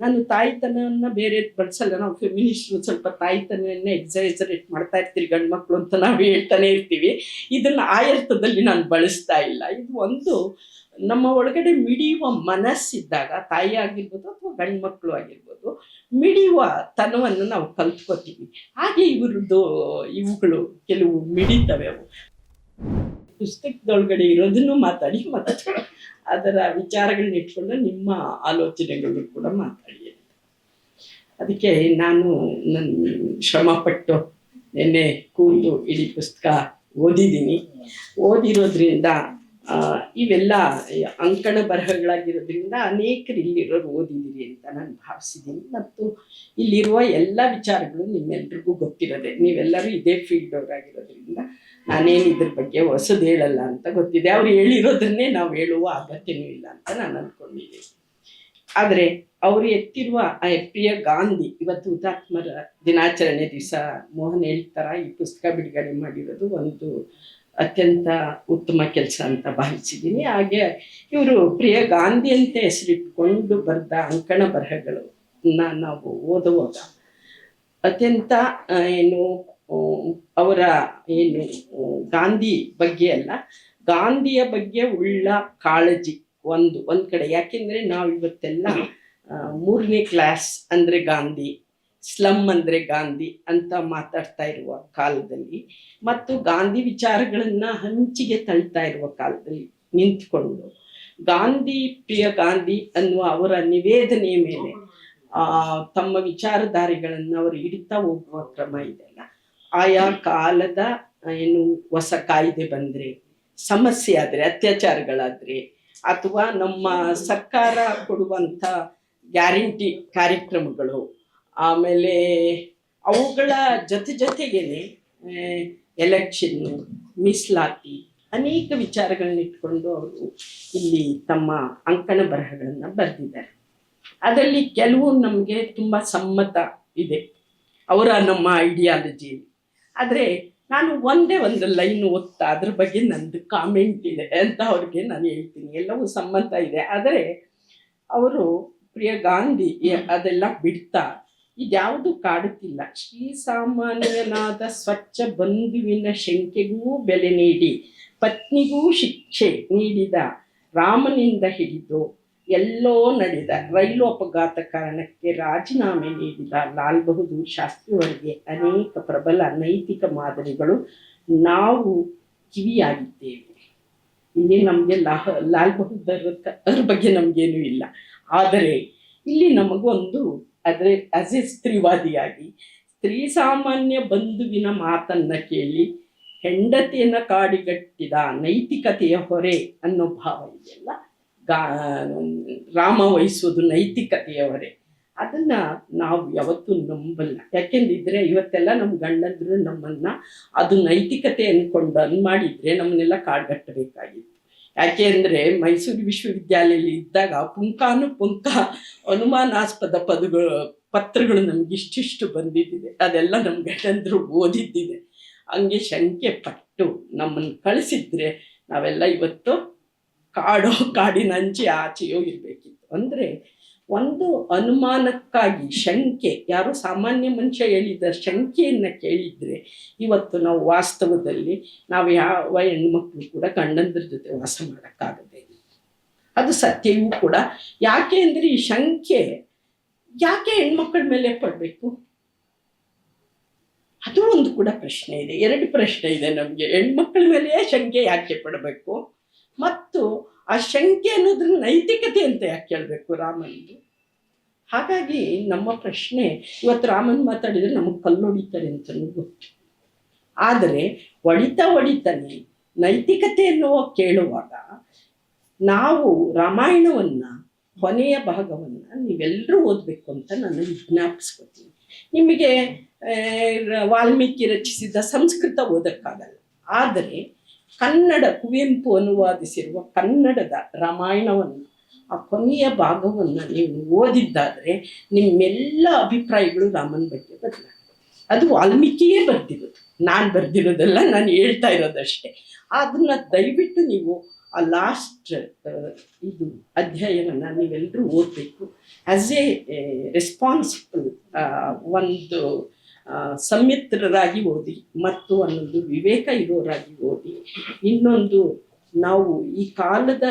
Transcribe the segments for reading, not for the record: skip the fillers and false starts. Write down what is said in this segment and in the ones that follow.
ನಾನು ತಾಯ್ತನವನ್ನು ಬೇರೆ ಬಳಸಲ್ಲ. ನಾವು ಫೆಮಿನಿಸ್ಟ್ರು ಸ್ವಲ್ಪ ತಾಯ್ತನವನ್ನೇ ಎಕ್ಸೈಸರೇಟ್ ಮಾಡ್ತಾ ಇರ್ತೀವಿ, ಗಂಡು ಮಕ್ಕಳು ಅಂತ ನಾವು ಹೇಳ್ತಾನೆ ಇರ್ತೀವಿ. ಇದನ್ನು ಆ ಅರ್ಥದಲ್ಲಿ ನಾನು ಬಳಸ್ತಾ ಇಲ್ಲ. ಇದು ಒಂದು ನಮ್ಮ ಒಳಗಡೆ ಮಿಡಿಯುವ ಮನಸ್ಸಿದ್ದಾಗ, ತಾಯಿ ಆಗಿರ್ಬೋದು ಅಥವಾ ಗಂಡು ಮಕ್ಕಳು ಆಗಿರ್ಬೋದು, ಮಿಡಿಯುವ ತನವನ್ನು ನಾವು ಕಲ್ತ್ಕೋತೀವಿ. ಹಾಗೆ ಇವುಗಳು ಕೆಲವು ಮಿಡಿತವೆ. ಅವು ಪುಸ್ತಕದೊಳಗಡೆ ಇರೋದನ್ನು ಮಾತಾಡಿ ಮತ್ತು ಅದರ ವಿಚಾರಗಳನ್ನ ಇಟ್ಕೊಂಡು ನಿಮ್ಮ ಆಲೋಚನೆಗಳು ಕೂಡ ಮಾತಾಡಿ. ಅದಕ್ಕೆ ನಾನು ನನ್ನ ಶ್ರಮಪಟ್ಟು ನಿನ್ನೆ ಕೂತು ಇಡೀ ಪುಸ್ತಕ ಓದಿದ್ದೀನಿ. ಓದಿರೋದ್ರಿಂದ ಇವೆಲ್ಲ ಅಂಕಣ ಬರಹಗಳಾಗಿರೋದ್ರಿಂದ ಅನೇಕರು ಇಲ್ಲಿರೋರು ಓದಿದ್ದೀರಿ ಅಂತ ನಾನು ಭಾವಿಸಿದ್ದೀನಿ. ಮತ್ತು ಇಲ್ಲಿರುವ ಎಲ್ಲ ವಿಚಾರಗಳು ನಿಮ್ಮೆಲ್ರಿಗೂ ಗೊತ್ತಿರೋದೆ. ನೀವೆಲ್ಲರೂ ಇದೇ ಫೀಲ್ಡ್ ಅವರಾಗಿರೋದ್ರಿಂದ ನಾನೇನು ಇದ್ರ ಬಗ್ಗೆ ಹೊಸದು ಹೇಳಲ್ಲ ಅಂತ ಗೊತ್ತಿದೆ. ಅವ್ರು ಹೇಳಿರೋದನ್ನೇ ನಾವು ಹೇಳುವ ಅಗತ್ಯವೂ ಇಲ್ಲ ಅಂತ ನಾನು ಅಂದ್ಕೊಂಡಿದ್ದೀನಿ. ಆದರೆ ಅವರು ಎತ್ತಿರುವ ಪ್ರಿಯ ಗಾಂಧಿ, ಇವತ್ತು ಹುತಾತ್ಮರ ದಿನಾಚರಣೆ ದಿವಸ ಮೋಹನ್ ಹೇಳ್ತಾರ ಈ ಪುಸ್ತಕ ಬಿಡುಗಡೆ ಮಾಡಿರೋದು ಒಂದು ಅತ್ಯಂತ ಉತ್ತಮ ಕೆಲಸ ಅಂತ ಭಾವಿಸಿದ್ದೀನಿ. ಹಾಗೆ ಇವರು ಪ್ರಿಯ ಗಾಂಧಿ ಅಂತ ಹೆಸರಿಟ್ಕೊಂಡು ಬರೆದ ಅಂಕಣ ಬರಹಗಳನ್ನ ನಾವು ಓದುವಾಗ ಅತ್ಯಂತ ಅವರ ಗಾಂಧಿ ಬಗ್ಗೆ ಅಲ್ಲ, ಗಾಂಧಿಯ ಬಗ್ಗೆ ಉಳ್ಳ ಕಾಳಜಿ ಒಂದು ಕಡೆ. ಯಾಕೆಂದರೆ ನಾವು ಇವತ್ತೆಲ್ಲ 3ನೇ ಕ್ಲಾಸ್ ಅಂದರೆ ಗಾಂಧಿ, ಸ್ಲಮ್ ಅಂದರೆ ಗಾಂಧಿ ಅಂತ ಮಾತಾಡ್ತಾ ಇರುವ ಕಾಲದಲ್ಲಿ ಮತ್ತು ಗಾಂಧಿ ವಿಚಾರಗಳನ್ನು ಹಂಚಿಗೆ ತಳ್ತಾ ಇರುವ ಕಾಲದಲ್ಲಿ ನಿಂತ್ಕೊಂಡು ಗಾಂಧಿ ಪ್ರಿಯ ಗಾಂಧಿ ಅನ್ನುವ ಅವರ ನಿವೇದನೆಯ ಮೇಲೆ ತಮ್ಮ ವಿಚಾರಧಾರೆಗಳನ್ನು ಅವರು ಹಿಡಿತಾ ಹೋಗುವ ಕ್ರಮ ಇದೆಯಲ್ಲ, ಆಯಾ ಕಾಲದ ಹೊಸ ಕಾಯ್ದೆ ಬಂದರೆ, ಸಮಸ್ಯೆ ಆದರೆ, ಅತ್ಯಾಚಾರಗಳಾದರೆ, ಅಥವಾ ನಮ್ಮ ಸರ್ಕಾರ ಕೊಡುವಂಥ ಗ್ಯಾರಂಟಿ ಕಾರ್ಯಕ್ರಮಗಳು, ಆಮೇಲೆ ಅವುಗಳ ಜೊತೆಗೇನೆ ಎಲೆಕ್ಷನ್ನು, ಮೀಸಲಾತಿ, ಅನೇಕ ವಿಚಾರಗಳನ್ನ ಇಟ್ಕೊಂಡು ಅವರು ಇಲ್ಲಿ ತಮ್ಮ ಅಂಕಣ ಬರಹಗಳನ್ನು ಬರೆದಿದ್ದಾರೆ. ಅದರಲ್ಲಿ ಕೆಲವು ನಮಗೆ ತುಂಬ ಸಮ್ಮತ ಇದೆ ಅವರ ನಮ್ಮ ಐಡಿಯಾಲಜಿಯಲ್ಲಿ. ಆದರೆ ನಾನು ಒಂದು ಲೈನ್ ಓದ್ತಾ ಅದ್ರ ಬಗ್ಗೆ ನಂದು ಕಾಮೆಂಟ್ ಇದೆ ಅಂತ ಅವ್ರಿಗೆ ನಾನು ಹೇಳ್ತೀನಿ. ಎಲ್ಲವೂ ಸಮ್ಮತ ಇದೆ. ಆದರೆ ಅವರು ಪ್ರಿಯ ಗಾಂಧಿ ಅದೆಲ್ಲ ಬಿಡ್ತಾ ಇದ್ಯಾವುದು ಕಾಡುತ್ತಿಲ್ಲ, ಶ್ರೀಸಾಮಾನ್ಯನಾದ ಸ್ವಚ್ಛ ಬಂಧುವಿನ ಶಂಕೆಗೂ ಬೆಲೆ ನೀಡಿ ಪತ್ನಿಗೂ ಶಿಕ್ಷೆ ನೀಡಿದ ರಾಮನಿಂದ ಹಿಡಿದು ಎಲ್ಲೋ ನಡೆದ ರೈಲು ಅಪಘಾತ ಕಾರಣಕ್ಕೆ ರಾಜೀನಾಮೆ ನೀಡಿದ ಲಾಲ್ ಬಹದ್ದೂರ್ ಶಾಸ್ತ್ರಿಯವರಿಗೆ ಅನೇಕ ಪ್ರಬಲ ನೈತಿಕ ಮಾದರಿಗಳು ನಾವು ಕಿವಿಯಾಗಿದ್ದೇವೆ. ಇಲ್ಲಿ ನಮಗೆ ಲಾಲ್ ಬಹದ್ದೂರ್ ಅವ್ರ ಬಗ್ಗೆ ನಮಗೇನೂ ಇಲ್ಲ. ಆದರೆ ಇಲ್ಲಿ ನಮಗೊಂದು ಆದರೆ ಆಸ್ ಎ ಸ್ತ್ರೀವಾದಿಯಾಗಿ ಸ್ತ್ರೀ ಸಾಮಾನ್ಯ ಬಂಧುವಿನ ಮಾತನ್ನು ಕೇಳಿ ಹೆಂಡತಿಯನ್ನು ಕಾಡಿಗಟ್ಟಿದ ನೈತಿಕತೆಯ ಹೊರೆ ಅನ್ನೋ ಭಾವ ಇದೆಯಲ್ಲ, ರಾಮ ವಹಿಸೋದು ನೈತಿಕತೆಯ ಹೊರೆ, ಅದನ್ನು ನಾವು ಯಾವತ್ತೂ ನಂಬಲ್ಲ. ಯಾಕೆಂದಿದ್ರೆ ಇವತ್ತೆಲ್ಲ ನಮ್ಮ ಗಂಡಂದ್ರು ನಮ್ಮನ್ನು ಅದು ನೈತಿಕತೆ ಅಂದ್ಕೊಂಡು ಮಾಡಿದರೆ ನಮ್ಮನ್ನೆಲ್ಲ ಕಾಡ್ಗಟ್ಟಬೇಕಾಗಿತ್ತು. ಯಾಕೆ ಅಂದರೆ ಮೈಸೂರು ವಿಶ್ವವಿದ್ಯಾಲಯದಲ್ಲಿ ಇದ್ದಾಗ ಪುಂಖಾನುಪುಂಖ ಅನುಮಾನಾಸ್ಪದ ಪತ್ರಗಳು ನಮ್ಗೆ ಇಷ್ಟಿಷ್ಟು ಬಂದಿದ್ದಿದೆ. ಅದೆಲ್ಲ ನಮ್ಮ ಗಂಡಂದ್ರು ಓದಿದ್ದಿದೆ. ಹಂಗೆ ಶಂಕೆ ಪಟ್ಟು ನಮ್ಮನ್ನು ಕಳಿಸಿದ್ರೆ ನಾವೆಲ್ಲ ಇವತ್ತು ಕಾಡಿನಂಚೆ ಆಚೆಯೋ ಇರಬೇಕಿತ್ತು. ಅಂದರೆ ಒಂದು ಅನುಮಾನಕ್ಕಾಗಿ ಶಂಕೆ, ಯಾರೋ ಸಾಮಾನ್ಯ ಮನುಷ್ಯ ಹೇಳಿದ ಶಂಕೆಯನ್ನು ಕೇಳಿದರೆ ಇವತ್ತು ನಾವು ವಾಸ್ತವದಲ್ಲಿ ನಾವು ಯಾವ ಹೆಣ್ಮಕ್ಳು ಕೂಡ ಗಂಡಂದ್ರ ಜೊತೆ ವಾಸ ಮಾಡೋಕ್ಕಾಗದೆ. ಅದು ಸತ್ಯವೂ ಕೂಡ. ಯಾಕೆ ಅಂದರೆ ಈ ಶಂಕೆ ಯಾಕೆ ಹೆಣ್ಮಕ್ಳ ಮೇಲೆ ಪಡಬೇಕು? ಅದು ಒಂದು ಕೂಡ ಪ್ರಶ್ನೆ ಇದೆ. 2 ಪ್ರಶ್ನೆ ಇದೆ ನಮಗೆ. ಹೆಣ್ಮಕ್ಳ ಮೇಲೆ ಶಂಕೆ ಯಾಕೆ ಪಡಬೇಕು, ಮತ್ತು ಆ ಶಂಕೆ ಅನ್ನೋದ್ರ ನೈತಿಕತೆ ಅಂತ ಯಾಕೆ ಕೇಳಬೇಕು ರಾಮನಿಗೆ? ಹಾಗಾಗಿ ನಮ್ಮ ಪ್ರಶ್ನೆ ಇವತ್ತು ರಾಮನ್ ಮಾತಾಡಿದರೆ ನಮಗೆ ಕಲ್ಲೊಡಿತಾರೆ ಅಂತಲೂ ಗೊತ್ತು. ಆದರೆ ಹೊಡಿತಾನೆ ನೈತಿಕತೆಯನ್ನು ಕೇಳುವಾಗ ನಾವು ರಾಮಾಯಣವನ್ನು ಕೊನೆಯ ಭಾಗವನ್ನು ನೀವೆಲ್ಲರೂ ಓದಬೇಕು ಅಂತ ನಾನು ವಿಜ್ಞಾಪಿಸ್ಕೊತೀನಿ. ನಿಮಗೆ ವಾಲ್ಮೀಕಿ ರಚಿಸಿದ ಸಂಸ್ಕೃತ ಓದಕ್ಕಾಗಲ್ಲ, ಆದರೆ ಕನ್ನಡ ಕುವೆಂಪು ಅನುವಾದಿಸಿರುವ ಕನ್ನಡದ ರಾಮಾಯಣವನ್ನು ಆ ಕೊನೆಯ ಭಾಗವನ್ನು ನೀವು ಓದಿದ್ದಾದರೆ ನಿಮ್ಮೆಲ್ಲ ಅಭಿಪ್ರಾಯಗಳು ರಾಮನ ಬಗ್ಗೆ ಬದಲಾಗ್ತದೆ. ಅದು ವಾಲ್ಮೀಕಿಯೇ ಬರೆದಿರೋದು, ನಾನು ಬರೆದಿರೋದಲ್ಲ, ನಾನು ಹೇಳ್ತಾ ಇರೋದಷ್ಟೇ. ಅದನ್ನು ದಯವಿಟ್ಟು ನೀವು ಆ ಲಾಸ್ಟ್ ಇದು ಅಧ್ಯಾಯವನ್ನು ನೀವೆಲ್ಲರೂ ಓದಬೇಕು. ಆ್ಯಸ್ ಎ ರೆಸ್ಪಾನ್ಸಿಬಲ್ ಒಂದು ಸಂಮಿತ್ರರಾಗಿ ಓದಿ, ಮತ್ತು ಒಂದೊಂದು ವಿವೇಕ ಇರೋರಾಗಿ ಓದಿ. ಇನ್ನೊಂದು, ನಾವು ಈ ಕಾಲದ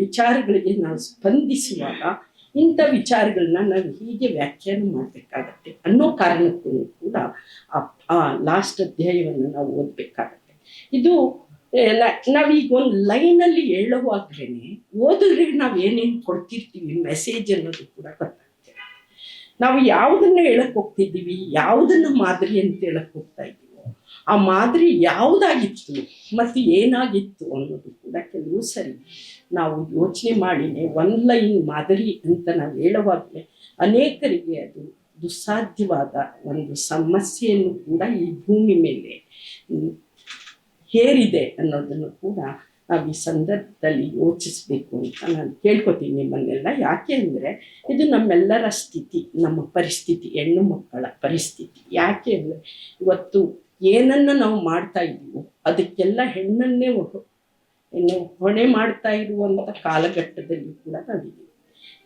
ವಿಚಾರಗಳಿಗೆ ನಾವು ಸ್ಪಂದಿಸುವಾಗ ಇಂಥ ವಿಚಾರಗಳನ್ನ ನಾವು ಹೀಗೆ ವ್ಯಾಖ್ಯಾನ ಮಾಡಬೇಕಾಗತ್ತೆ ಅನ್ನೋ ಕಾರಣಕ್ಕೂ ಕೂಡ ಆ ಲಾಸ್ಟ್ ಅಧ್ಯಾಯವನ್ನು ನಾವು ಓದಬೇಕಾಗತ್ತೆ. ಇದು ನಾವೀಗ ಒಂದು ಲೈನಲ್ಲಿ ಹೇಳುವಾಗ್ಲೇ ಓದಿದ್ರೆ ನಾವು ಏನೇನು ಕೊಡ್ತಿರ್ತೀವಿ ಮೆಸೇಜ್ ಅನ್ನೋದು ಕೂಡ ಗೊತ್ತಾಗ್ತದೆ. ನಾವು ಯಾವುದನ್ನ ಹೇಳಕ್ ಹೋಗ್ತಿದ್ದೀವಿ, ಯಾವುದನ್ನ ಮಾದರಿ ಅಂತ ಹೇಳಕ್ ಹೋಗ್ತಾ ಇದ್ದೀವೋ ಆ ಮಾದರಿ ಯಾವುದಾಗಿತ್ತು ಮತ್ತು ಏನಾಗಿತ್ತು ಅನ್ನೋದು ಕೂಡ ಕೆಲವು ಸರಿ ನಾವು ಯೋಚನೆ ಮಾಡಿನೇ ಒಂದು ಲೈನ್ ಮಾದರಿ ಅಂತ ನಾವು ಹೇಳುವಾಗಲೇ ಅನೇಕರಿಗೆ ಅದು ದುಸ್ಸಾಧ್ಯವಾದ ಒಂದು ಸಮಸ್ಯೆಯನ್ನು ಕೂಡ ಈ ಭೂಮಿ ಮೇಲೆ ಹೇರಿದೆ ಅನ್ನೋದನ್ನು ಕೂಡ ನಾವು ಈ ಸಂದರ್ಭದಲ್ಲಿ ಯೋಚಿಸಬೇಕು ಅಂತ ನಾನು ಕೇಳ್ಕೊತೀನಿ ನಿಮ್ಮನ್ನೆಲ್ಲ. ಯಾಕೆ ಅಂದರೆ ಇದು ನಮ್ಮೆಲ್ಲರ ಸ್ಥಿತಿ, ನಮ್ಮ ಪರಿಸ್ಥಿತಿ, ಹೆಣ್ಣು ಮಕ್ಕಳ ಪರಿಸ್ಥಿತಿ. ಯಾಕೆ ಅಂದರೆ ಇವತ್ತು ಏನನ್ನು ನಾವು ಮಾಡ್ತಾ ಇದ್ದೀವೋ ಅದಕ್ಕೆಲ್ಲ ಹೆಣ್ಣನ್ನೇ ಹೊಣೆ ಮಾಡ್ತಾ ಇರುವಂಥ ಕಾಲಘಟ್ಟದಲ್ಲಿ ಕೂಡ ನಾವಿದ್ದೀವಿ.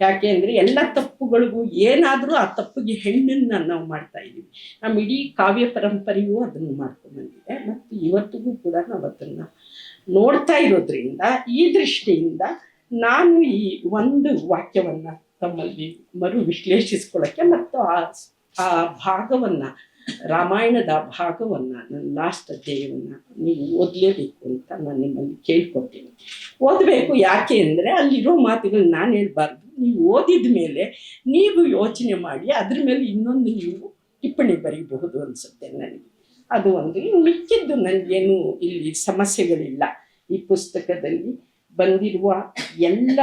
ಯಾಕೆ ಅಂದರೆ ಎಲ್ಲ ತಪ್ಪುಗಳಿಗೂ ಏನಾದರೂ ಆ ತಪ್ಪಿಗೆ ಹೆಣ್ಣನ್ನು ನಾವು ಮಾಡ್ತಾ ಇದ್ದೀವಿ. ನಮ್ಮ ಇಡೀ ಕಾವ್ಯ ಪರಂಪರೆಯೂ ಅದನ್ನು ಮಾಡ್ಕೊಂಡು ಬಂದಿದೆ, ಮತ್ತು ಇವತ್ತಿಗೂ ಕೂಡ ನಾವು ಅದನ್ನು ನೋಡ್ತಾ ಇರೋದ್ರಿಂದ ಈ ದೃಷ್ಟಿಯಿಂದ ನಾನು ಈ ಒಂದು ವಾಕ್ಯವನ್ನು ತಮ್ಮಲ್ಲಿ ಮರು ವಿಶ್ಲೇಷಿಸ್ಕೊಳ್ಳೋಕ್ಕೆ ಮತ್ತು ಆ ಭಾಗವನ್ನು, ರಾಮಾಯಣದ ಭಾಗವನ್ನು, ನನ್ನ ಲಾಸ್ಟ್ ಅಧ್ಯಾಯವನ್ನು ನೀವು ಓದಲೇಬೇಕು ಅಂತ ನಾನು ನಿಮ್ಮಲ್ಲಿ ಕೇಳ್ಕೊತೀನಿ. ಓದಬೇಕು. ಯಾಕೆ ಅಂದರೆ ಅಲ್ಲಿರೋ ಮಾತುಗಳು ನಾನು ಹೇಳ್ಬಾರ್ದು, ನೀವು ಓದಿದ ಮೇಲೆ ನೀವು ಯೋಚನೆ ಮಾಡಿ ಅದ್ರ ಮೇಲೆ ಇನ್ನೊಂದು ನೀವು ಟಿಪ್ಪಣಿ ಬರೀಬಹುದು ಅನಿಸುತ್ತೆ ನನಗೆ. ಅದು ಒಂದು. ಇನ್ನು ಮಿಕ್ಕಿದ್ದು ನನಗೇನು ಇಲ್ಲಿ ಸಮಸ್ಯೆಗಳಿಲ್ಲ. ಈ ಪುಸ್ತಕದಲ್ಲಿ ಬಂದಿರುವ ಎಲ್ಲ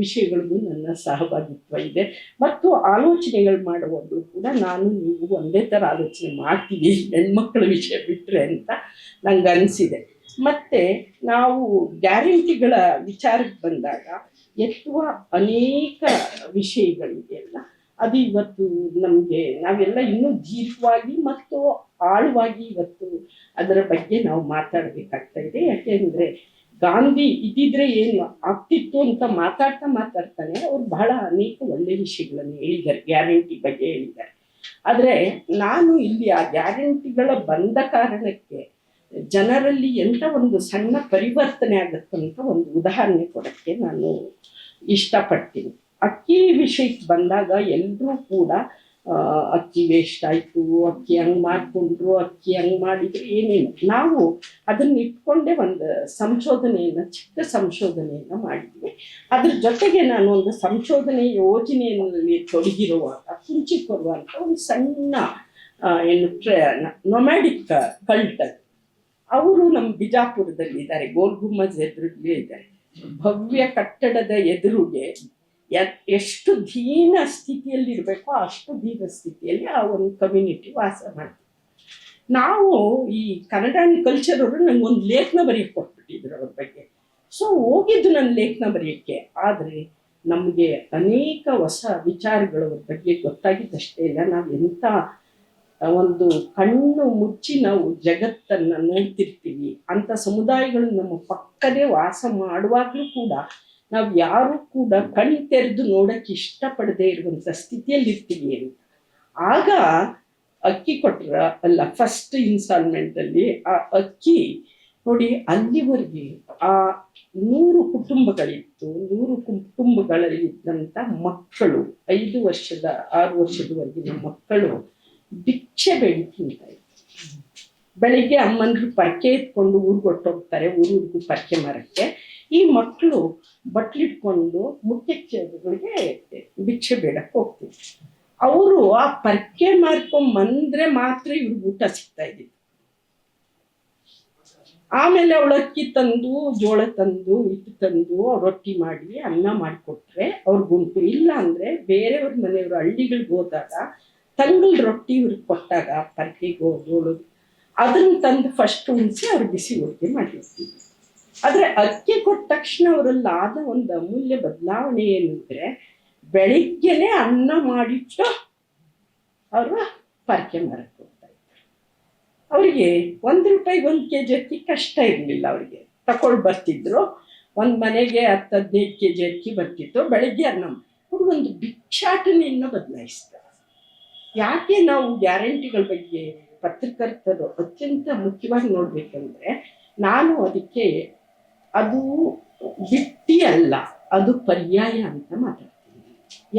ವಿಷಯಗಳಿಗೂ ನನ್ನ ಸಹಭಾಗಿತ್ವ ಇದೆ, ಮತ್ತು ಆಲೋಚನೆಗಳು ಮಾಡುವಾಗಲೂ ಕೂಡ ನಾನು ನೀವು ಒಂದೇ ಥರ ಆಲೋಚನೆ ಮಾಡ್ತೀವಿ ಹೆಣ್ಮಕ್ಳ ವಿಷಯ ಬಿಟ್ಟರೆ ಅಂತ ನಂಗೆ ಅನಿಸಿದೆ. ಮತ್ತು ನಾವು ಗ್ಯಾರಂಟಿಗಳ ವಿಚಾರಕ್ಕೆ ಬಂದಾಗ ಎತ್ತುವ ಅನೇಕ ವಿಷಯಗಳಿದೆಯಲ್ಲ, ಅದು ಇವತ್ತು ನಮಗೆ ನಾವೆಲ್ಲ ಇನ್ನೂ ದೀರ್ಘವಾಗಿ ಮತ್ತು ಆಳವಾಗಿ ಇವತ್ತು ಅದರ ಬಗ್ಗೆ ನಾವು ಮಾತಾಡಬೇಕಾಗ್ತಾ ಇದೆ. ಯಾಕೆಂದರೆ ಗಾಂಧಿ ಇದ್ದಿದ್ರೆ ಏನು ಆಗ್ತಿತ್ತು ಅಂತ ಮಾತಾಡ್ತಾನೆ ಅವ್ರು ಬಹಳ ಅನೇಕ ಒಳ್ಳೆಯ ವಿಷಯಗಳನ್ನು ಹೇಳಿದ್ದಾರೆ, ಗ್ಯಾರಂಟಿ ಬಗ್ಗೆ ಹೇಳಿದ್ದಾರೆ. ಆದರೆ ನಾನು ಇಲ್ಲಿ ಆ ಗ್ಯಾರಂಟಿಗಳ ಬಂದ ಕಾರಣಕ್ಕೆ ಜನರಲ್ಲಿ ಎಂಥ ಒಂದು ಸಣ್ಣ ಪರಿವರ್ತನೆ ಆಗುತ್ತಂತ ಒಂದು ಉದಾಹರಣೆ ಕೊಡೋಕ್ಕೆ ನಾನು ಇಷ್ಟಪಡ್ತೀನಿ. ಅಕ್ಕಿ ವಿಷಯಕ್ಕೆ ಬಂದಾಗ ಎಲ್ಲರೂ ಕೂಡ ಅಕ್ಕಿ ವೇಸ್ಟ್ ಆಯಿತು, ಅಕ್ಕಿ ಹಂಗೆ ಮಾಡಿಕೊಂಡ್ರು, ಅಕ್ಕಿ ಹಂಗೆ ಮಾಡಿದ್ರು, ಏನೇನು ನಾವು ಅದನ್ನು ಇಟ್ಕೊಂಡೇ ಒಂದು ಚಿಕ್ಕ ಸಂಶೋಧನೆಯನ್ನು ಮಾಡಿದ್ವಿ. ಅದ್ರ ಜೊತೆಗೆ ನಾನು ಒಂದು ಸಂಶೋಧನೆ ಯೋಜನೆಯಲ್ಲಿ ತೊಡಗಿರುವಾಗ ಕುಂಚಿ ಕೊಡುವಂಥ ಒಂದು ಸಣ್ಣ ನೊಮ್ಯಾಡಿಕ್ ಕಲ್ಟ್, ಅವರು ನಮ್ಮ ಬಿಜಾಪುರದಲ್ಲಿದ್ದಾರೆ, ಗೋಲ್ ಗುಮ್ಮಜ್ ಎದುರುಗೇ ಇದ್ದಾರೆ. ಭವ್ಯ ಕಟ್ಟಡದ ಎದುರುಗೆ ಎಷ್ಟು ದೀನ ಸ್ಥಿತಿಯಲ್ಲಿ ಇರಬೇಕೋ ಅಷ್ಟು ದೀನ ಸ್ಥಿತಿಯಲ್ಲಿ ಆ ಒಂದು ಕಮ್ಯುನಿಟಿ ವಾಸ ಮಾಡ್ತೀವಿ. ನಾವು ಈ ಕನ್ನಡ ಆ್ಯಂಡ್ ಕಲ್ಚರ್ ಅವರು ನಂಗೊಂದು ಲೇಖನ ಬರೆಯಕ್ಕೆ ಕೊಟ್ಬಿಟ್ಟಿದ್ರು ಅವ್ರ ಬಗ್ಗೆ. ಸೊ ಹೋಗಿದ್ದು ನನ್ನ ಲೇಖನ ಬರೆಯೋಕ್ಕೆ. ಆದರೆ ನಮಗೆ ಅನೇಕ ಹೊಸ ವಿಚಾರಗಳವ್ರ ಬಗ್ಗೆ ಗೊತ್ತಾಗಿದ್ದಷ್ಟೇ ಇಲ್ಲ. ನಾವು ಎಂಥ ಒಂದು ಕಣ್ಣು ಮುಚ್ಚಿ ನಾವು ಜಗತ್ತನ್ನು ನೋಡ್ತಿರ್ತೀವಿ. ಅಂಥ ಸಮುದಾಯಗಳು ನಮ್ಮ ಪಕ್ಕದೇ ವಾಸ ಮಾಡುವಾಗಲೂ ಕೂಡ ನಾವು ಯಾರೂ ಕೂಡ ಕಣ್ಣು ತೆರೆದು ನೋಡೋಕ್ಕೆ ಇಷ್ಟಪಡದೇ ಇರುವಂಥ ಸ್ಥಿತಿಯಲ್ಲಿ ಇರ್ತೀವಿ ಅಂತ. ಆಗ ಅಕ್ಕಿ ಕೊಟ್ಟರ ಅಲ್ಲ, ಫಸ್ಟ್ ಇನ್ಸ್ಟಾಲ್ಮೆಂಟಲ್ಲಿ ಆ ಅಕ್ಕಿ ನೋಡಿ, ಅಲ್ಲಿವರೆಗೆ ಆ 100 ಕುಟುಂಬಗಳಿತ್ತು. 100 ಕುಟುಂಬಗಳಲ್ಲಿದ್ದಂಥ ಮಕ್ಕಳು, 5 ವರ್ಷದ 6 ವರ್ಷದವರೆಗಿನ ಮಕ್ಕಳು ಭಿಕ್ಷೆ ಬೇಡಿ ತಿಂತಾ ಇದ್ರು. ಬೆಳಿಗ್ಗೆ ಅಮ್ಮಂದ್ರು ಪರ್ಕೆ ಎತ್ಕೊಂಡು ಊರಿಗೊಟ್ಟೋಗ್ತಾರೆ, ಊರಿಗೂ ಪರ್ಕೆ ಮಾರಕ್ಕೆ. ಈ ಮಕ್ಕಳು ಬಟ್ಲಿಟ್ಕೊಂಡು ಮುಖ್ಯಗಳಿಗೆ ಭಿಕ್ಷೆ ಬೇಡಕ್ಕೆ ಹೋಗ್ತಿದ್ರು. ಅವರು ಆ ಪರ್ಕೆ ಮಾರ್ಕೊಂಬಂದ್ರೆ ಮಾತ್ರ ಇವ್ರಿಗೆ ಊಟ ಸಿಗ್ತಾ ಇದ್ದಿತ್ತು. ಆಮೇಲೆ ಅವಳು ಅಕ್ಕಿ ತಂದು, ಜೋಳ ತಂದು, ಹಿಟ್ಟು ತಂದು ರೊಟ್ಟಿ ಮಾಡಿ ಅನ್ನ ಮಾಡಿಕೊಟ್ರೆ ಅವ್ರಿಗುಂಟು. ಇಲ್ಲ ಅಂದರೆ ಬೇರೆಯವ್ರ ಮನೆಯವರು ಹಳ್ಳಿಗಳಿಗೆ ಹೋದಾಗ ತಂಗಳು ರೊಟ್ಟಿ ಇವ್ರಿಗೆ ಕೊಟ್ಟಾಗ ಪರ್ಕೆಗೋ ಜೋಳದ ಅದನ್ನು ತಂದು ಫಸ್ಟ್ ಉಣಿಸಿ ಅವ್ರು ಬಿಸಿ ಹೋಳಿಗೆ ಮಾಡಿರ್ತೀವಿ. ಆದರೆ ಅಕ್ಕಿ ಕೊಟ್ಟ ತಕ್ಷಣ ಅವರಲ್ಲಿ ಆದ ಒಂದು ಅಮೂಲ್ಯ ಬದಲಾವಣೆ ಏನಂದರೆ, ಬೆಳಿಗ್ಗೆನೆ ಅನ್ನ ಮಾಡಿಟ್ಟು ಅವರು ಪರ್ಕೆ ಮಾರಕ್ಕೆ ಹೋಗ್ತಾ ಇದ್ರು. ಅವರಿಗೆ 1 ರೂಪಾಯಿಗೆ 1 kg ಅಕ್ಕಿ ಕಷ್ಟ ಇರಲಿಲ್ಲ, ಅವರಿಗೆ ತಗೊಂಡು ಬರ್ತಿದ್ರು. ಒಂದು ಮನೆಗೆ 10-15 kg ಅಕ್ಕಿ ಬರ್ತಿತ್ತು, ಬೆಳಗ್ಗೆ ಅನ್ನ ಅವರು ಒಂದು ಭಿಕ್ಷಾಟನೆಯನ್ನು ಬದಲಾಯಿಸ್ತಾರೆ. ಯಾಕೆ ನಾವು ಗ್ಯಾರಂಟಿಗಳ ಬಗ್ಗೆ ಪತ್ರಕರ್ತರು ಅತ್ಯಂತ ಮುಖ್ಯವಾಗಿ ನೋಡ್ಬೇಕಂದ್ರೆ, ನಾನು ಅದಕ್ಕೆ ಅದು ಬಿಟ್ಟಿ ಅಲ್ಲ, ಅದು ಪರ್ಯಾಯ ಅಂತ ಮಾತಾಡ್ತೀನಿ.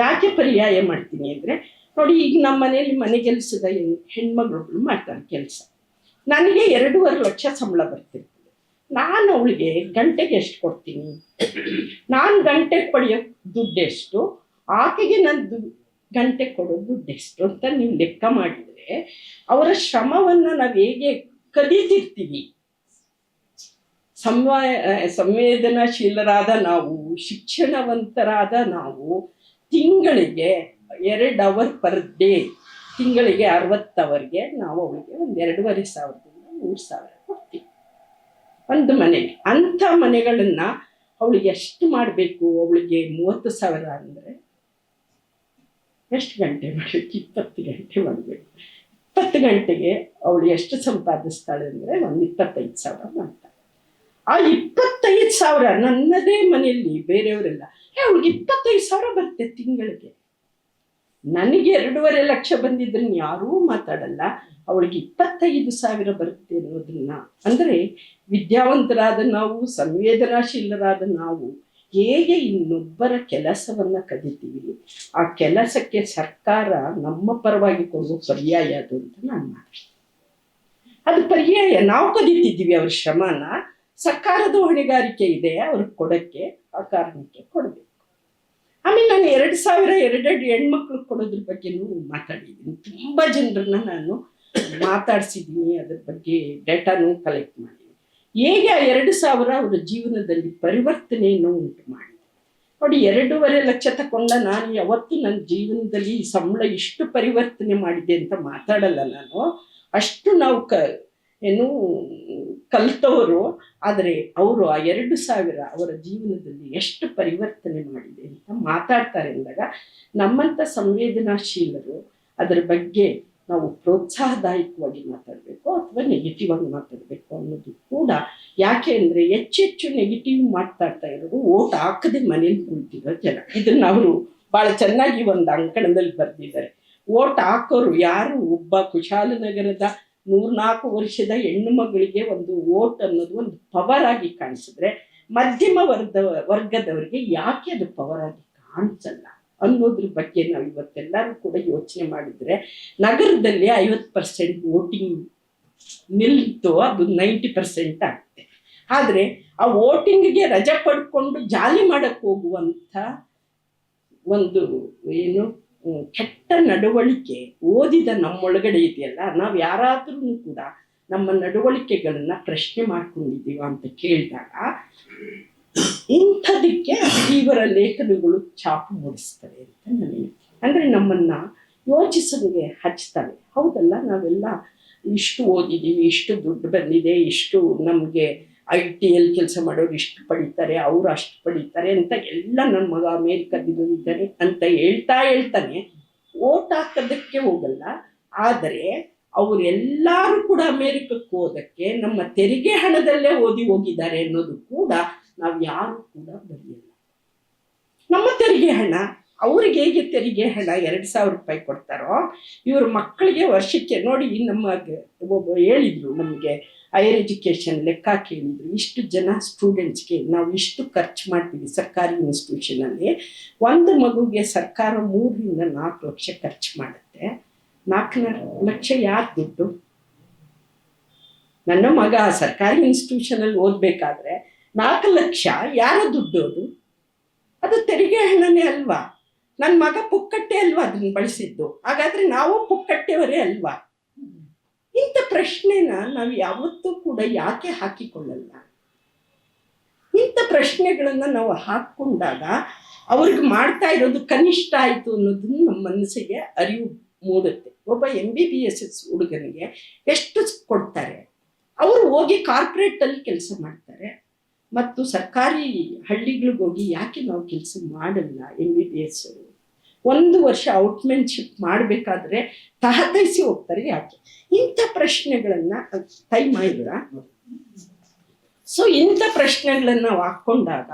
ಯಾಕೆ ಪರ್ಯಾಯ ಮಾಡ್ತೀನಿ ಅಂದರೆ, ನೋಡಿ ಈಗ ನಮ್ಮ ಮನೆಯಲ್ಲಿ ಮನೆ ಕೆಲಸದ ಹೆಣ್ಮಗಳು ಮಾಡ್ತಾರೆ ಕೆಲಸ. ನನಗೆ 2.5 ಲಕ್ಷ ಸಂಬಳ ಬರ್ತಿರ್ತದೆ. ನಾನು ಅವಳಿಗೆ ಗಂಟೆಗೆ ಎಷ್ಟು ಕೊಡ್ತೀನಿ? ನಾನು ಗಂಟೆಗೆ ಪಡೆಯೋ ದುಡ್ಡೆಷ್ಟು, ಆಕೆಗೆ ನಾನು ಗಂಟೆ ಕೊಡೋ ದುಡ್ಡೆಷ್ಟು ಅಂತ ನೀವು ಲೆಕ್ಕ ಮಾಡಿದರೆ ಅವರ ಶ್ರಮವನ್ನು ನಾವು ಹೇಗೆ ಕದೀತಿರ್ತೀವಿ. ಸಂವೇದನಾಶೀಲರಾದ ನಾವು, ಶಿಕ್ಷಣವಂತರಾದ ನಾವು ತಿಂಗಳಿಗೆ 2 ಅವರ್ ಪರ್ ಡೇ, ತಿಂಗಳಿಗೆ 60 ಅವರ್ಗೆ ನಾವು ಅವಳಿಗೆ ಒಂದು 2,500 3,000 ಕೊಡ್ತೀವಿ ಒಂದು ಮನೆಗೆ. ಅಂಥ ಮನೆಗಳನ್ನ ಅವಳಿಗೆ ಎಷ್ಟು ಮಾಡಬೇಕು? ಅವಳಿಗೆ 30,000 ಅಂದರೆ ಎಷ್ಟು ಗಂಟೆ ಮಾಡಬೇಕು? 20 ಗಂಟೆ ಮಾಡಬೇಕು. 20 ಗಂಟೆಗೆ ಅವಳು ಎಷ್ಟು ಸಂಪಾದಿಸ್ತಾಳೆ ಅಂದರೆ ಒಂದು 25,000 ಮಾಡ್ತಾಳೆ. ಆ 25,000 ನನ್ನದೇ ಮನೆಯಲ್ಲಿ ಬೇರೆಯವರೆಲ್ಲ ಅವಳಿಗೆ 25,000 ಬರುತ್ತೆ ತಿಂಗಳಿಗೆ. ನನಗೆ 2.5 ಲಕ್ಷ ಬಂದಿದ್ದನ್ನು ಯಾರೂ ಮಾತಾಡಲ್ಲ, ಅವಳಿಗೆ 25,000 ಬರುತ್ತೆ ಅನ್ನೋದನ್ನ. ಅಂದರೆ ವಿದ್ಯಾವಂತರಾದ ನಾವು, ಸಂವೇದನಾಶೀಲರಾದ ನಾವು ಹೇಗೆ ಇನ್ನೊಬ್ಬರ ಕೆಲಸವನ್ನು ಕದಿತೀವಿ, ಆ ಕೆಲಸಕ್ಕೆ ಸರ್ಕಾರ ನಮ್ಮ ಪರವಾಗಿ ಕೊಡುವ ಪರ್ಯಾಯ ಅದು ಅಂತ ನಾನು ಮಾಡ್ತೀನಿ. ಅದು ಪರ್ಯಾಯ. ನಾವು ಕದಿತಿದ್ದೀವಿ ಅವ್ರ ಶ್ರಮನ, ಸರ್ಕಾರದ ಹೊಣೆಗಾರಿಕೆ ಇದೆ ಅವ್ರಿಗೆ ಕೊಡೋಕ್ಕೆ, ಆ ಕಾರಣಕ್ಕೆ ಕೊಡಬೇಕು. ಆಮೇಲೆ ನಾನು 2,000 ಹೆಣ್ಮಕ್ಳು ಕೊಡೋದ್ರ ಬಗ್ಗೆನೂ ಮಾತಾಡಿದ್ದೀನಿ. ತುಂಬ ಜನರನ್ನ ನಾನು ಮಾತಾಡ್ಸಿದ್ದೀನಿ, ಅದ್ರ ಬಗ್ಗೆ ಡೇಟಾನೂ ಕಲೆಕ್ಟ್ ಮಾಡಿದ್ದೀನಿ. ಹೇಗೆ ಆ 2,000 ಅವರ ಜೀವನದಲ್ಲಿ ಪರಿವರ್ತನೆಯನ್ನು ಉಂಟು ಮಾಡಿದೆ. ನೋಡಿ, 2.5 ಲಕ್ಷ ತಗೊಂಡ ನಾನು ಯಾವತ್ತೂ ನನ್ನ ಜೀವನದಲ್ಲಿ ಸಂಬಳ ಇಷ್ಟು ಪರಿವರ್ತನೆ ಮಾಡಿದೆ ಅಂತ ಮಾತಾಡಲ್ಲ ನಾನು. ಅಷ್ಟು ನಾವು ಕಲಿತವರು. ಆದರೆ ಅವರು ಆ 2,000 ಅವರ ಜೀವನದಲ್ಲಿ ಎಷ್ಟು ಪರಿವರ್ತನೆ ಮಾಡಿದೆ ಅಂತ ಮಾತಾಡ್ತಾರೆ ಅಂದಾಗ, ನಮ್ಮಂಥ ಸಂವೇದನಾಶೀಲರು ಅದರ ಬಗ್ಗೆ ನಾವು ಪ್ರೋತ್ಸಾಹದಾಯಕವಾಗಿ ಮಾತಾಡಬೇಕು ಅಥವಾ ನೆಗೆಟಿವ್ ಆಗಿ ಮಾತಾಡಬೇಕು ಅನ್ನೋದು ಕೂಡ. ಯಾಕೆ ಅಂದರೆ ಹೆಚ್ಚೆಚ್ಚು ನೆಗೆಟಿವ್ ಮಾತಾಡ್ತಾ ಇರೋರು ಓಟ್ ಹಾಕದೆ ಮನೇಲಿ ಕುಳಿತಿರೋ ಜನ. ಇದನ್ನು ಅವರು ಭಾಳ ಚೆನ್ನಾಗಿ ಒಂದು ಅಂಕಣದಲ್ಲಿ ಬರೆದಿದ್ದಾರೆ. ಓಟ್ ಹಾಕೋರು ಯಾರು? ಒಬ್ಬ ಕುಶಾಲನಗರದ 104 ವರ್ಷದ ಹೆಣ್ಣು ಮಗಳಿಗೆ ಒಂದು ಓಟ್ ಅನ್ನೋದು ಒಂದು ಪವರ್ ಆಗಿ ಕಾಣಿಸಿದ್ರೆ, ಮಧ್ಯಮ ವರ್ಗದವರಿಗೆ ಯಾಕೆ ಅದು ಪವರ್ ಆಗಿ ಕಾಣಿಸಲ್ಲ ಅನ್ನೋದ್ರ ಬಗ್ಗೆ ನಾವು ಇವತ್ತೆಲ್ಲರೂ ಕೂಡ ಯೋಚನೆ ಮಾಡಿದರೆ, ನಗರದಲ್ಲಿ 50% ವೋಟಿಂಗ್ ನಿಲ್ತು ಅದು 90% ಆಗುತ್ತೆ. ಆದರೆ ಆ ವೋಟಿಂಗ್ಗೆ ರಜೆ ಪಡ್ಕೊಂಡು ಜಾಲಿ ಮಾಡಕ್ಕೆ ಹೋಗುವಂಥ ಒಂದು ಕೆಟ್ಟ ನಡವಳಿಕೆ ಓದಿದ ನಮ್ಮೊಳಗಡೆ ಇದೆಯಲ್ಲ, ನಾವು ಯಾರಾದ್ರೂ ಕೂಡ ನಮ್ಮ ನಡವಳಿಕೆಗಳನ್ನ ಪ್ರಶ್ನೆ ಮಾಡ್ಕೊಂಡಿದ್ದೀವ ಅಂತ ಕೇಳಿದಾಗ ಇಂಥದಕ್ಕೆ ಇವರ ಲೇಖನಗಳು ಛಾಪು ಮೂಡಿಸ್ತವೆ ಅಂತ ನನಗೆ. ಅಂದರೆ ನಮ್ಮನ್ನ ಯೋಚಿಸೋರಿಗೆ ಹಚ್ತವೆ. ಹೌದಲ್ಲ, ನಾವೆಲ್ಲ ಇಷ್ಟು ಓದಿದ್ದೀವಿ, ಇಷ್ಟು ದುಡ್ಡು ಬಂದಿದೆ, ಇಷ್ಟು ನಮಗೆ IT ಕೆಲಸ ಮಾಡೋರು ಇಷ್ಟು ಪಡಿತಾರೆ, ಅವರು ಅಷ್ಟು ಪಡಿತಾರೆ ಅಂತ ಎಲ್ಲ ನನ್ನ ಮಗ ಅಮೇರಿಕದಿದ್ದಾನೆ ಅಂತ ಹೇಳ್ತಾನೆ. ಓಟ್ ಹಾಕೋದಕ್ಕೆ ಹೋಗಲ್ಲ. ಆದರೆ ಅವರೆಲ್ಲರೂ ಕೂಡ ಅಮೇರಿಕಕ್ಕೆ ಹೋದಕ್ಕೆ ನಮ್ಮ ತೆರಿಗೆ ಹಣದಲ್ಲೇ ಓದಿ ಹೋಗಿದ್ದಾರೆ ಅನ್ನೋದು ಕೂಡ ನಾವು ಯಾರು ಕೂಡ ಬರೆಯಲ್ಲ. ನಮ್ಮ ತೆರಿಗೆ ಹಣ ಅವ್ರಿಗೆ ಹೇಗೆ ತೆರಿಗೆ ಹಣ 2,000 ರೂಪಾಯಿ ಕೊಡ್ತಾರೋ, ಇವ್ರ ಮಕ್ಕಳಿಗೆ ವರ್ಷಕ್ಕೆ ನೋಡಿ, ನಮ್ಮ ಒಬ್ಬ ಹೇಳಿದ್ರು ನಮಗೆ ಹೈಯರ್ ಎಜುಕೇಷನ್ ಲೆಕ್ಕ ಕೇಳಿದ್ರು, ಇಷ್ಟು ಜನ ಸ್ಟೂಡೆಂಟ್ಸ್ಗೆ ನಾವು ಇಷ್ಟು ಖರ್ಚು ಮಾಡ್ತೀವಿ ಸರ್ಕಾರಿ ಇನ್ಸ್ಟಿಟ್ಯೂಷನಲ್ಲಿ. ಒಂದು ಮಗುಗೆ ಸರ್ಕಾರ 3ರಿಂದ 4 ಲಕ್ಷ ಖರ್ಚು ಮಾಡುತ್ತೆ. 4 ಲಕ್ಷ ಯಾರು ದುಡ್ಡು? ನನ್ನ ಮಗ ಸರ್ಕಾರಿ ಇನ್ಸ್ಟಿಟ್ಯೂಷನಲ್ಲಿ ಓದಬೇಕಾದ್ರೆ 4 ಲಕ್ಷ ಯಾರ ದುಡ್ಡು? ಅದು ತೆರಿಗೆ ಹಣನೇ ಅಲ್ವಾ? ನನ್ನ ಮಗ ಪುಕ್ಕಟ್ಟೆ ಅಲ್ವಾ ಅದನ್ನ ಬಳಸಿದ್ದು? ಹಾಗಾದ್ರೆ ನಾವು ಪುಕ್ಕಟ್ಟೆಯವರೇ ಅಲ್ವಾ? ಇಂಥ ಪ್ರಶ್ನೆನ ನಾವು ಯಾವತ್ತೂ ಕೂಡ ಯಾಕೆ ಹಾಕಿಕೊಳ್ಳಲ್ಲ? ಇಂಥ ಪ್ರಶ್ನೆಗಳನ್ನ ನಾವು ಹಾಕ್ಕೊಂಡಾಗ ಅವ್ರಿಗೆ ಮಾಡ್ತಾ ಇರೋದು ಕನಿಷ್ಠ ಆಯಿತು ಅನ್ನೋದನ್ನು ನಮ್ಮ ಮನಸ್ಸಿಗೆ ಅರಿವು ಮೂಡುತ್ತೆ. ಒಬ್ಬ MBBS ಹುಡುಗನಿಗೆ ಎಷ್ಟು ಕೊಡ್ತಾರೆ? ಅವರು ಹೋಗಿ ಕಾರ್ಪೊರೇಟಲ್ಲಿ ಕೆಲಸ ಮಾಡ್ತಾರೆ ಮತ್ತು ಸರ್ಕಾರಿ ಹಳ್ಳಿಗಳಿಗೆ ಹೋಗಿ ಯಾಕೆ ನಾವು ಕೆಲಸ ಮಾಡಲ್ಲ? MBBS 1 ವರ್ಷ ಔಟ್ಮೆನ್ಶಿಪ್ ಮಾಡಬೇಕಾದ್ರೆ ತಹತೈಸಿ ಹೋಗ್ತಾರೆ ಯಾಕೆ? ಇಂಥ ಪ್ರಶ್ನೆಗಳನ್ನು ಟೈಮ್ ಮಾಡಿದ್ರ ಸೊ ಇಂಥ ಪ್ರಶ್ನೆಗಳನ್ನು ನಾವು ಹಾಕ್ಕೊಂಡಾಗ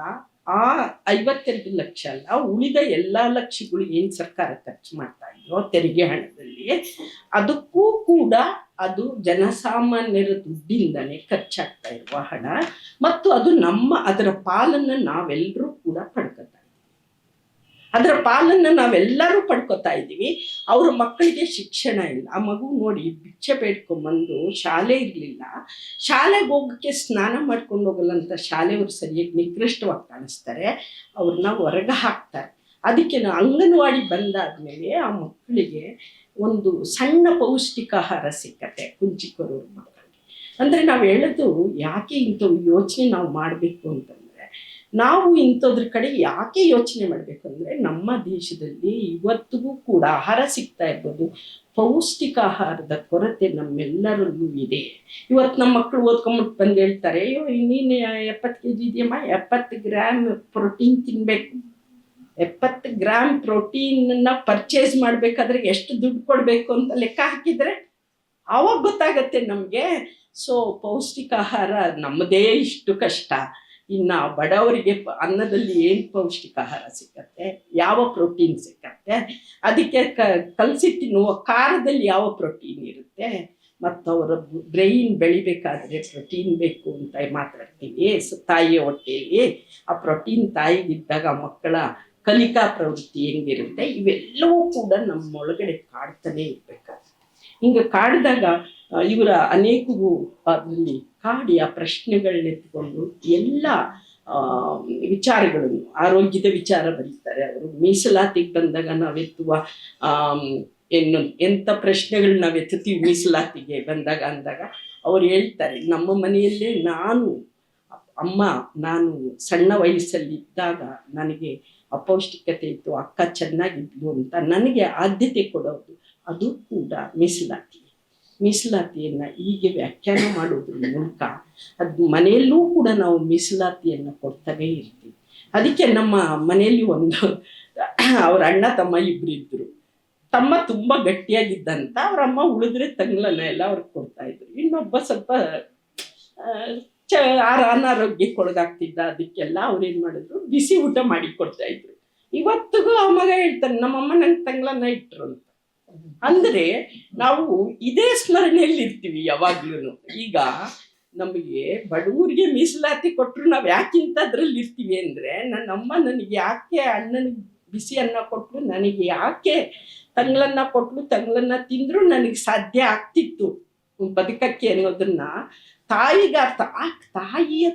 ಆ 52 ಲಕ್ಷ ಅಲ್ಲ, ಉಳಿದ ಎಲ್ಲ ಲಕ್ಷಗಳು ಏನು ಸರ್ಕಾರ ಖರ್ಚು ಮಾಡ್ತಾ ಇದೆಯೋ ತೆರಿಗೆ ಹಣದಲ್ಲಿ, ಅದಕ್ಕೂ ಕೂಡ ಅದು ಜನಸಾಮಾನ್ಯರ ದುಡ್ಡಿಂದನೇ ಖರ್ಚಾಗ್ತಾ ಇರುವ ಹಣ, ಮತ್ತು ಅದು ಅದರ ಪಾಲನ್ನು ನಾವೆಲ್ಲರೂ ಕೂಡ ಪಡ್ಕೊತಾ ಇದ್ದೀವಿ. ಅದರ ಪಾಲನ್ನು ನಾವೆಲ್ಲರೂ ಪಡ್ಕೊತಾ ಇದ್ದೀವಿ. ಅವ್ರ ಮಕ್ಕಳಿಗೆ ಶಿಕ್ಷಣ ಇಲ್ಲ. ಆ ಮಗು ನೋಡಿ ಭಿಕ್ಷೆ ಬೇಡ್ಕೊಂಬಂದು ಶಾಲೆ ಇರಲಿಲ್ಲ, ಶಾಲೆಗೆ ಹೋಗೋಕ್ಕೆ ಸ್ನಾನ ಮಾಡ್ಕೊಂಡು ಹೋಗಲ್ಲ ಅಂತ ಶಾಲೆಯವರು ಸರಿಯಾಗಿ ನಿಕೃಷ್ಟವಾಗಿ ಕಾಣಿಸ್ತಾರೆ, ಅವ್ರನ್ನ ಹೊರಗೆ ಹಾಕ್ತಾರೆ. ಅದಕ್ಕೆ ಅಂಗನವಾಡಿ ಬಂದಾದ್ಮೇಲೆ ಆ ಮಕ್ಕಳಿಗೆ ಒಂದು ಸಣ್ಣ ಪೌಷ್ಟಿಕಾಹಾರ ಸಿಕ್ಕತ್ತೆ ಕುಂಚಿಕೊರೋರು ಮಕ್ಕಳಿಗೆ. ಅಂದರೆ ನಾವು ಹೇಳೋದು ಯಾಕೆ ಇಂಥವು ಯೋಚನೆ ನಾವು ಮಾಡಬೇಕು ಅಂತಂದರೆ, ನಾವು ಇಂಥದ್ರ ಕಡೆ ಯಾಕೆ ಯೋಚನೆ ಮಾಡಬೇಕು ಅಂದರೆ, ನಮ್ಮ ದೇಶದಲ್ಲಿ ಇವತ್ತಿಗೂ ಕೂಡ ಆಹಾರ ಸಿಗ್ತಾ ಇರ್ಬೋದು, ಪೌಷ್ಟಿಕಾಹಾರದ ಕೊರತೆ ನಮ್ಮೆಲ್ಲರಲ್ಲೂ ಇದೆ. ಇವತ್ತು ನಮ್ಮ ಮಕ್ಕಳು ಓದ್ಕೊಂಬಿಟ್ಟು ಬಂದು ಹೇಳ್ತಾರೆ, ಅಯ್ಯೋ ನೀನು 70 kg ಇದೆಯಮ್ಮ, 70 ಗ್ರಾಮ್ ಪ್ರೋಟೀನ್ ತಿನ್ನಬೇಕು. 70 ಗ್ರಾಮ್ ಪ್ರೋಟೀನನ್ನು ಪರ್ಚೇಸ್ ಮಾಡಬೇಕಾದ್ರೆ ಎಷ್ಟು ದುಡ್ಡು ಕೊಡಬೇಕು ಅಂತ ಲೆಕ್ಕ ಹಾಕಿದರೆ ಆವಾಗ ಗೊತ್ತಾಗತ್ತೆ ನಮಗೆ. ಸೊ ಪೌಷ್ಟಿಕಾಹಾರ ನಮ್ಮದೇ ಇಷ್ಟು ಕಷ್ಟ, ಇನ್ನು ಬಡವರಿಗೆ ಅನ್ನದಲ್ಲಿ ಏನು ಪೌಷ್ಟಿಕಾಹಾರ ಸಿಕ್ಕತ್ತೆ, ಯಾವ ಪ್ರೋಟೀನ್ ಸಿಕ್ಕತ್ತೆ, ಅದಕ್ಕೆ ಕಲಸಿ ತಿನ್ನುವ ಖಾರದಲ್ಲಿ ಯಾವ ಪ್ರೋಟೀನ್ ಇರುತ್ತೆ, ಮತ್ತು ಅವರ ಬ್ರೈನ್ ಬೆಳಿಬೇಕಾದ್ರೆ ಪ್ರೋಟೀನ್ ಬೇಕು ಅಂತ ಮಾತಾಡ್ತೀವಿ. ತಾಯಿಯ ಹೊಟ್ಟೆಯಲ್ಲಿ ಆ ಪ್ರೋಟೀನ್ ತಾಯಿಗಿದ್ದಾಗ ಮಕ್ಕಳ ಕಲಿಕಾ ಪ್ರವೃತ್ತಿ ಹೆಂಗಿರುತ್ತೆ, ಇವೆಲ್ಲವೂ ಕೂಡ ನಮ್ಮೊಳಗಡೆ ಕಾಡ್ತಾನೆ ಇರಬೇಕಾಗುತ್ತೆ. ಹಿಂಗೆ ಕಾಡಿದಾಗ ಇವರ ಅನೇಕವು ಅದರಲ್ಲಿ ಕಾಡಿ ಆ ಪ್ರಶ್ನೆಗಳನ್ನೆತ್ಕೊಂಡು ಎಲ್ಲ ವಿಚಾರಗಳನ್ನು, ಆರೋಗ್ಯದ ವಿಚಾರ ಬರೀತಾರೆ ಅವರು. ಮೀಸಲಾತಿಗೆ ಬಂದಾಗ ನಾವೆತ್ತುವ ಎಂಥ ಪ್ರಶ್ನೆಗಳು ನಾವು ಎತ್ತುತ್ತೀವಿ ಮೀಸಲಾತಿಗೆ ಬಂದಾಗ ಅಂದಾಗ ಅವ್ರು ಹೇಳ್ತಾರೆ, ನಮ್ಮ ಮನೆಯಲ್ಲೇ ನಾನು ಸಣ್ಣ ವಯಸ್ಸಲ್ಲಿದ್ದಾಗ ನನಗೆ ಅಪೌಷ್ಟಿಕತೆ ಇತ್ತು, ಅಕ್ಕ ಚೆನ್ನಾಗಿದ್ಲು ಅಂತ ನನಗೆ ಆದ್ಯತೆ ಕೊಡೋದು ಅದು ಕೂಡ ಮೀಸಲಾತಿಯನ್ನು ಹೀಗೆ ವ್ಯಾಖ್ಯಾನ ಮಾಡೋದ್ರ ಮೂಲಕ ಅದು ಮನೆಯಲ್ಲೂ ಕೂಡ ನಾವು ಮೀಸಲಾತಿಯನ್ನು ಕೊಡ್ತಾನೇ ಇರ್ತೀವಿ. ಅದಕ್ಕೆ ನಮ್ಮ ಮನೆಯಲ್ಲಿ ಅವ್ರ ಅಣ್ಣ ತಮ್ಮ ಇಬ್ಬರು ಇದ್ದರು. ತಮ್ಮ ತುಂಬ ಗಟ್ಟಿಯಾಗಿದ್ದಂತ ಅವ್ರ ಅಮ್ಮ ಉಳಿದ್ರೆ ತಂಗ್ಲನ್ನ ಎಲ್ಲ ಅವ್ರಿಗೆ ಕೊಡ್ತಾಯಿದ್ರು. ಇನ್ನೊಬ್ಬ ಸ್ವಲ್ಪ ಅನಾರೋಗ್ಯಕ್ಕೆ ಒಳಗಾಗ್ತಿದ್ದ. ಅದಕ್ಕೆಲ್ಲ ಅವ್ರೇನು ಮಾಡಿದ್ರು, ಬಿಸಿ ಊಟ ಮಾಡಿ ಕೊಡ್ತಾಯಿದ್ರು. ಇವತ್ತಿಗೂ ಆ ಮಗ ಹೇಳ್ತಾನೆ, ನಮ್ಮಮ್ಮ ನಂಗೆ ತಂಗ್ಲನ್ನ ಇಟ್ಟರು ಅಂತ. ಅಂದರೆ ನಾವು ಇದೇ ಸ್ಮರಣೆಯಲ್ಲಿ ಇರ್ತೀವಿ ಯಾವಾಗ್ಲೂ. ಈಗ ನಮಗೆ ಬಡವರಿಗೆ ಮೀಸಲಾತಿ ಕೊಟ್ಟರು ನಾವು ಯಾಕಿಂತ ಅದ್ರಲ್ಲಿ ಇರ್ತೀವಿ ಅಂದರೆ, ನನ್ನಮ್ಮ ನನಗೆ ಯಾಕೆ ಅಣ್ಣನಿಗೆ ಬಿಸಿ ಅನ್ನ ಕೊಟ್ಟರು, ನನಗೆ ಯಾಕೆ ತಂಗ್ಲನ್ನ ಕೊಟ್ಟರು, ತಂಗ್ಲನ್ನ ತಿಂದರೂ ನನಗೆ ಸಾಧ್ಯ ಆಗ್ತಿತ್ತು ಬದುಕಕ್ಕೆ ಅನ್ನೋದನ್ನ ತಾಯಿಗೆ ಅರ್ಥ. ಆ ತಾಯಿಯ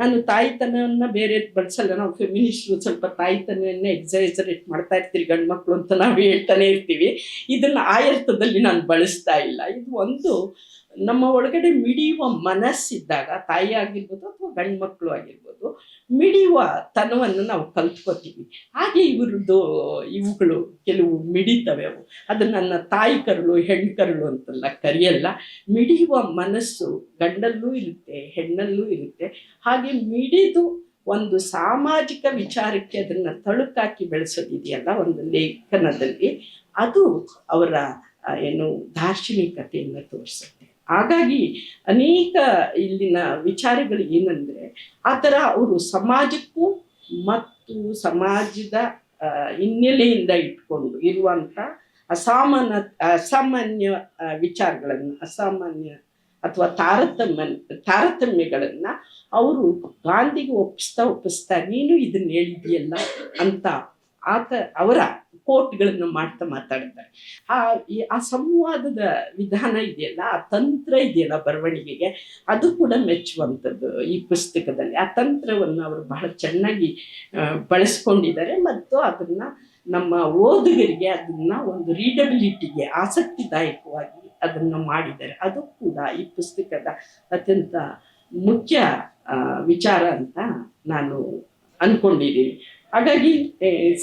ನಾನು ತಾಯಿತನವನ್ನು ಬೇರೆ ಬಳಸಲ್ಲ. ನಾವು ಫೆಮಿನಿಸ್ಟ್ರು ಸ್ವಲ್ಪ ತಾಯಿತನವನ್ನೇ ಎಕ್ಸೈಸರೇಟ್ ಮಾಡ್ತಾ ಇರ್ತೀವಿ, ಗಂಡು ಮಕ್ಕಳು ಅಂತ ನಾವು ಹೇಳ್ತಾನೆ ಇರ್ತೀವಿ. ಇದನ್ನು ಆ ಅರ್ಥದಲ್ಲಿ ನಾನು ಬಳಸ್ತಾ ಇಲ್ಲ. ಇದು ಒಂದು ನಮ್ಮ ಒಳಗಡೆ ಮಿಡಿಯುವ ಮನಸ್ಸಿದ್ದಾಗ, ತಾಯಿ ಆಗಿರ್ಬೋದು ಅಥವಾ ಗಂಡು ಮಕ್ಕಳು ಆಗಿರ್ಬೋದು, ಮಿಡಿಯುವ ತನವನ್ನು ನಾವು ಕಲ್ತ್ಕೋತೀವಿ. ಹಾಗೆ ಇವುಗಳು ಕೆಲವು ಮಿಡಿತವೆ. ಅವು ಅದು ನನ್ನ ತಾಯಿ ಕರುಳು ಹೆಣ್ಣು ಕರುಳು ಅಂತೆಲ್ಲ ಕರೆಯಲ್ಲ. ಮಿಡಿಯುವ ಮನಸ್ಸು ಗಂಡಲ್ಲೂ ಇರುತ್ತೆ, ಹೆಣ್ಣಲ್ಲೂ ಇರುತ್ತೆ. ಹಾಗೆ ಮಿಡಿದು ಒಂದು ಸಾಮಾಜಿಕ ವಿಚಾರಕ್ಕೆ ಅದನ್ನು ತಳುಕಾಕಿ ಬೆಳೆಸೋದಿದೆಯಲ್ಲ ಒಂದು ಲೇಖನದಲ್ಲಿ, ಅದು ಅವರ ದಾರ್ಶನಿಕತೆಯನ್ನು ತೋರಿಸುತ್ತೆ. ಹಾಗಾಗಿ ಅನೇಕ ಇಲ್ಲಿನ ವಿಚಾರಗಳು ಏನಂದರೆ, ಆ ಥರ ಅವರು ಸಮಾಜಕ್ಕೂ ಮತ್ತು ಸಮಾಜದ ಹಿನ್ನೆಲೆಯಿಂದ ಇಟ್ಕೊಂಡು ಇರುವಂಥ ಅಸಾಮಾನ್ಯ ವಿಚಾರಗಳನ್ನು, ಅಸಾಮಾನ್ಯ ಅಥವಾ ತಾರತಮ್ಯಗಳನ್ನು ಅವರು ಗಾಂಧಿಗೆ ಒಪ್ಪಿಸ್ತಾ ನೀನು ಇದನ್ನು ಹೇಳಿದೆಯಲ್ಲ ಅಂತ ಅವರ ಕೋಟ್ಗಳನ್ನು ಮಾತಾಡ್ತಾರೆ. ಆ ಸಂವಾದದ ವಿಧಾನ ಇದೆಯಲ್ಲ, ಆ ತಂತ್ರ ಇದೆಯಲ್ಲ ಬರವಣಿಗೆಗೆ, ಅದು ಕೂಡ ಮೆಚ್ಚುವಂಥದ್ದು ಈ ಪುಸ್ತಕದಲ್ಲಿ. ಆ ತಂತ್ರವನ್ನು ಅವರು ಬಹಳ ಚೆನ್ನಾಗಿ ಬಳಸ್ಕೊಂಡಿದ್ದಾರೆ ಮತ್ತು ಅದನ್ನು ನಮ್ಮ ಓದುಗರಿಗೆ ಅದನ್ನು ಒಂದು ರೀಡಬಿಲಿಟಿಗೆ ಆಸಕ್ತಿದಾಯಕವಾಗಿ ಅದನ್ನು ಮಾಡಿದ್ದಾರೆ. ಅದು ಕೂಡ ಈ ಪುಸ್ತಕದ ಅತ್ಯಂತ ಮುಖ್ಯ ವಿಚಾರ ಅಂತ ನಾನು ಅಂದ್ಕೊಂಡಿದ್ದೀನಿ. ಹಾಗಾಗಿ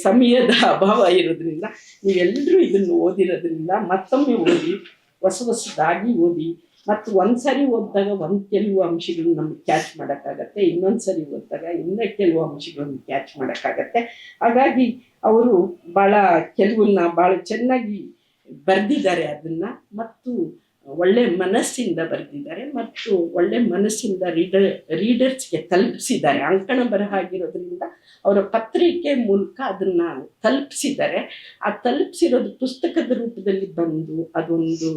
ಸಮಯದ ಅಭಾವ ಇರೋದ್ರಿಂದ ನೀವೆಲ್ಲರೂ ಇದನ್ನು ಓದಿರೋದ್ರಿಂದ ಮತ್ತೊಮ್ಮೆ ಓದಿ, ಹೊಸದಾಗಿ ಓದಿ, ಮತ್ತು ಒಂದ್ಸರಿ ಓದಿದಾಗ ಕೆಲವು ಅಂಶಗಳನ್ನ ನಮ್ಗೆ ಕ್ಯಾಚ್ ಮಾಡೋಕ್ಕಾಗತ್ತೆ, ಇನ್ನೊಂದು ಸರಿ ಓದಿದಾಗ ಕೆಲವು ಅಂಶಗಳನ್ನು ಕ್ಯಾಚ್ ಮಾಡೋಕ್ಕಾಗತ್ತೆ. ಹಾಗಾಗಿ ಅವರು ಕೆಲವನ್ನ ಭಾಳ ಚೆನ್ನಾಗಿ ಬರೆದಿದ್ದಾರೆ ಅದನ್ನು. ಮತ್ತು ಒಳ್ಳೆ ಮನಸ್ಸಿಂದ ಬರೆದಿದ್ದಾರೆ ಮತ್ತು ಒಳ್ಳೆ ಮನಸ್ಸಿಂದ ರೀಡರ್ಸ್ಗೆ ತಲುಪಿಸಿದ್ದಾರೆ. ಅಂಕಣ ಬರಹ ಆಗಿರೋದ್ರಿಂದ ಅವರ ಪತ್ರಿಕೆ ಮೂಲಕ ಅದನ್ನು ತಲುಪಿಸಿದ್ದಾರೆ. ಆ ತಲುಪಿಸಿರೋದು ಪುಸ್ತಕದ ರೂಪದಲ್ಲಿ ಬಂದು ಅದೊಂದು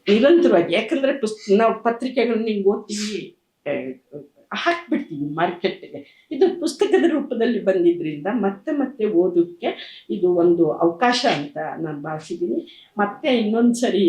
ನಿರಂತರವಾಗಿ, ಯಾಕಂದರೆ ನಾವು ಪತ್ರಿಕೆಗಳನ್ನ ಹಿಂಗೆ ಓದ್ತೀವಿ, ಹಾಕ್ಬಿಡ್ತೀವಿ ಮಾರ್ಕೆಟ್ಗೆ. ಇದು ಪುಸ್ತಕದ ರೂಪದಲ್ಲಿ ಬಂದಿದ್ದರಿಂದ ಮತ್ತೆ ಮತ್ತೆ ಓದೋಕ್ಕೆ ಇದು ಒಂದು ಅವಕಾಶ ಅಂತ ನಾನು ಭಾವಿಸಿದ್ದೀನಿ. ಮತ್ತೆ ಇನ್ನೊಂದು ಸರಿ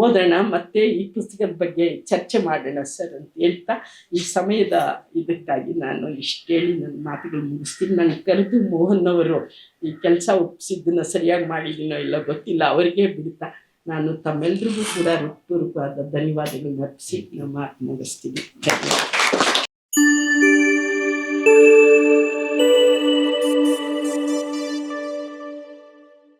ಓದೋಣ, ಮತ್ತೆ ಈ ಪುಸ್ತಕದ ಬಗ್ಗೆ ಚರ್ಚೆ ಮಾಡೋಣ ಸರ್ ಅಂತ ಹೇಳ್ತಾ ಈ ಸಮಯದ ಇದಕ್ಕಾಗಿ ನಾನು ಇಷ್ಟು ಹೇಳಿ ನನ್ನ ಮಾತುಗಳು ಮುಗಿಸ್ತೀನಿ. ನನಗೆ ಕರೆದು ಮೋಹನ್ ಅವರು ಈ ಕೆಲಸ ಒಪ್ಪಿಸಿದ್ದನ್ನು ಸರಿಯಾಗಿ ಮಾಡಿದ್ದೀನೋ ಇಲ್ಲ ಗೊತ್ತಿಲ್ಲ, ಅವರಿಗೆ ಬಿಡ್ತಾ ನಾನು ತಮ್ಮೆಲ್ರಿಗೂ ಕೂಡ ಹೃತ್ಪೂರ್ವಕವಾದ ಧನ್ಯವಾದಗಳನ್ನ ಅರ್ಪಿಸಿ ನಮ್ಮ ಮಾತು ಮುಗಿಸ್ತೀನಿ. ಧನ್ಯವಾದ.